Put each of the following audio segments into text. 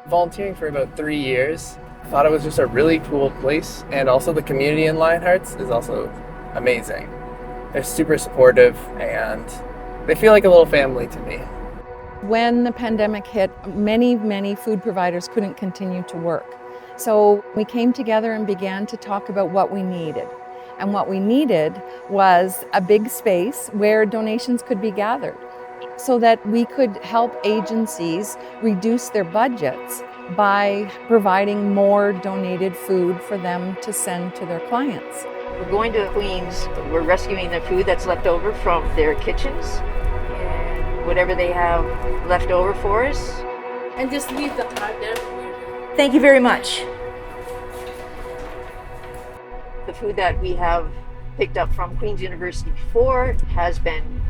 Volunteering for about 3 years. Thought it was just a really cool place, and also the community in Lionhearts is also amazing. They're super supportive and they feel like a little family to me. When the pandemic hit, many food providers couldn't continue to work. So we came together and began to talk about what we needed. And what we needed was a big space where donations could be gathered so that we could help agencies reduce their budgets by providing more donated food for them to send to their clients. We're going to Queens. We're rescuing the food that's left over from their kitchens and whatever they have left over for us. And just leave the card there for you. Thank you very much. The food that we have picked up from Queen's University before has been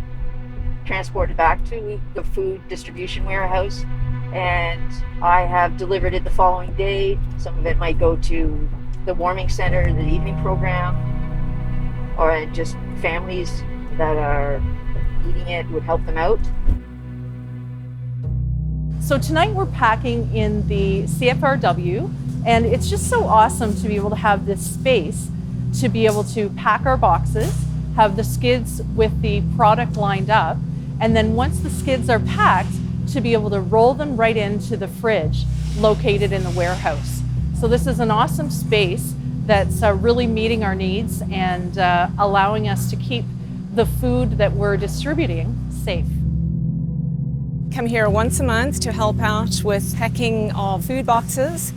transported back to the food distribution warehouse, and I have delivered it the following day. Some of it might go to the warming center, the evening program, or just families that are eating it would help them out. So tonight we're packing in the CFRW, and it's just so awesome to be able to have this space to be able to pack our boxes, have the skids with the product lined up, and then once the skids are packed, to be able to roll them right into the fridge located in the warehouse. So this is an awesome space that's really meeting our needs and allowing us to keep the food that we're distributing safe. Come here once a month to help out with packing of food boxes.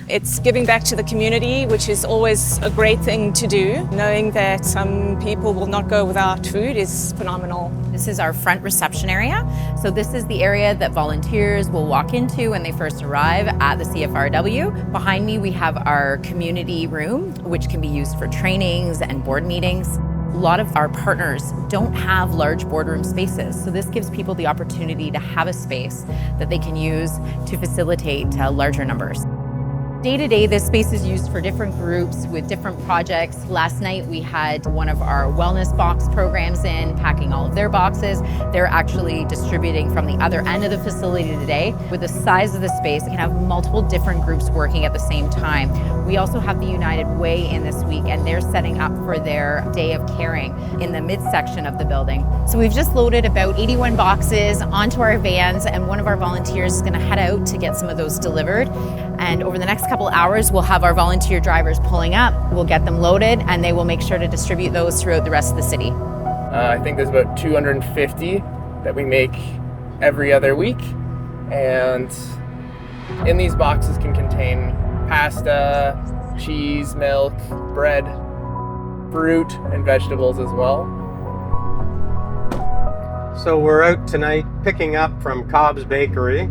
It's giving back to the community, which is always a great thing to do. Knowing that some people will not go without food is phenomenal. This is our front reception area. So this is the area that volunteers will walk into when they first arrive at the CFRW. Behind me, we have our community room, which can be used for trainings and board meetings. A lot of our partners don't have large boardroom spaces, so this gives people the opportunity to have a space that they can use to facilitate larger numbers. Day to day, this space is used for different groups with different projects. Last night, we had one of our wellness box programs in, packing all of their boxes. They're actually distributing from the other end of the facility today. With the size of the space, it can have multiple different groups working at the same time. We also have the United Way in this week, and they're setting up for their day of caring in the midsection of the building. So we've just loaded about 81 boxes onto our vans, and one of our volunteers is gonna head out to get some of those delivered. And over the next couple hours, we'll have our volunteer drivers pulling up, we'll get them loaded, and they will make sure to distribute those throughout the rest of the city. I think there's about 250 that we make every other week, and in these boxes can contain pasta, cheese, milk, bread, fruit, and vegetables as well. So we're out tonight picking up from Cobbs Bakery.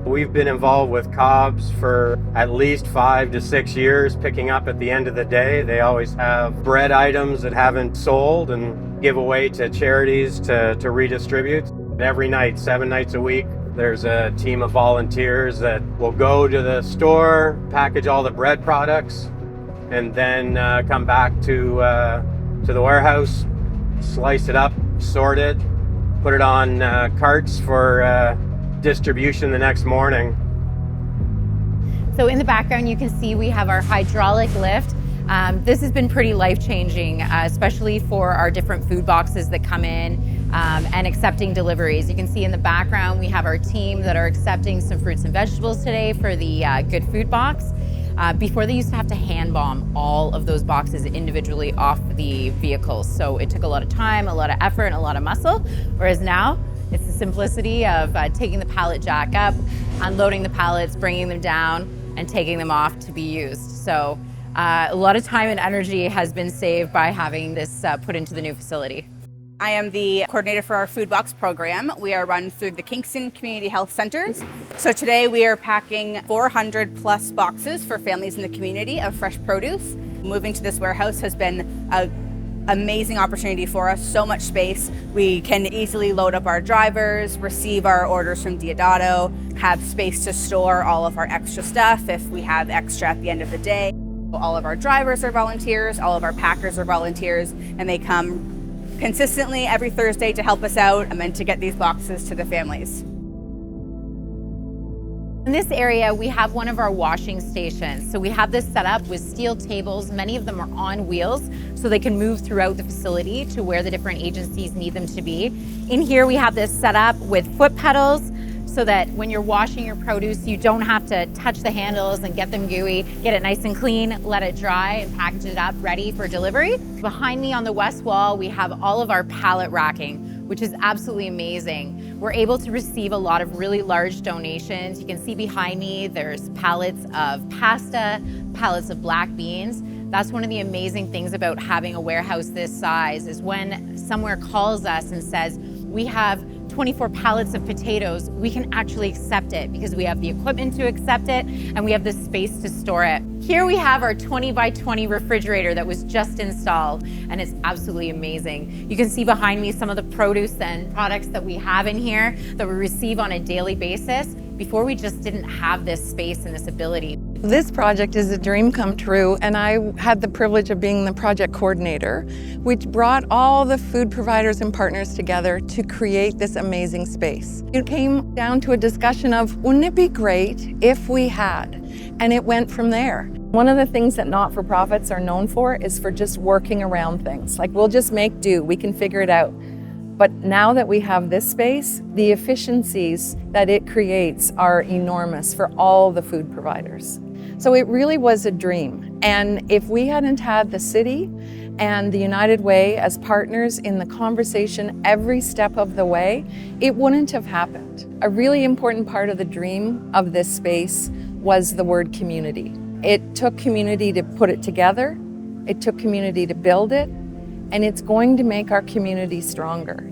We've been involved with Cobbs for at least 5 to 6 years, picking up at the end of the day. They always have bread items that haven't sold and give away to charities to redistribute. Every night, 7 nights a week, there's a team of volunteers that will go to the store, package all the bread products, and then come back to the warehouse, slice it up, sort it, put it on carts for distribution the next morning. So in the background, you can see we have our hydraulic lift. This has been pretty life-changing, especially for our different food boxes that come in and accepting deliveries. You can see in the background, we have our team that are accepting some fruits and vegetables today for the Good Food Box. Before, they used to have to hand bomb all of those boxes individually off the vehicles. So it took a lot of time, a lot of effort, and a lot of muscle, whereas now, it's the simplicity of taking the pallet jack up, unloading the pallets, bringing them down, and taking them off to be used. So a lot of time and energy has been saved by having this put into the new facility. I am the coordinator for our food box program. We are run through the Kingston Community Health Centers. So today we are packing 400 plus boxes for families in the community of fresh produce. Moving to this warehouse has been an amazing opportunity for us, so much space. We can easily load up our drivers, receive our orders from Diodato, have space to store all of our extra stuff if we have extra at the end of the day. All of our drivers are volunteers, all of our packers are volunteers, and they come consistently every Thursday to help us out and then to get these boxes to the families. In this area, we have one of our washing stations. So we have this set up with steel tables. Many of them are on wheels, so they can move throughout the facility to where the different agencies need them to be. In here, we have this set up with foot pedals, so that when you're washing your produce, you don't have to touch the handles and get them gooey. Get it nice and clean, let it dry, and package it up ready for delivery. Behind me on the west wall, we have all of our pallet racking, which is absolutely amazing. We're able to receive a lot of really large donations. You can see behind me, there's pallets of pasta, pallets of black beans. That's one of the amazing things about having a warehouse this size, is when somewhere calls us and says, we have 24 pallets of potatoes, we can actually accept it because we have the equipment to accept it and we have the space to store it. Here we have our 20 by 20 refrigerator that was just installed, and it's absolutely amazing. You can see behind me some of the produce and products that we have in here that we receive on a daily basis. Before, we just didn't have this space and this ability. This project is a dream come true, and I had the privilege of being the project coordinator, which brought all the food providers and partners together to create this amazing space. It came down to a discussion of, wouldn't it be great if we had? And it went from there. One of the things that not-for-profits are known for is for just working around things. Like, we'll just make do, we can figure it out. But now that we have this space, the efficiencies that it creates are enormous for all the food providers. So it really was a dream. And if we hadn't had the city and the United Way as partners in the conversation every step of the way, it wouldn't have happened. A really important part of the dream of this space was the word community. It took community to put it together, it took community to build it, and it's going to make our community stronger.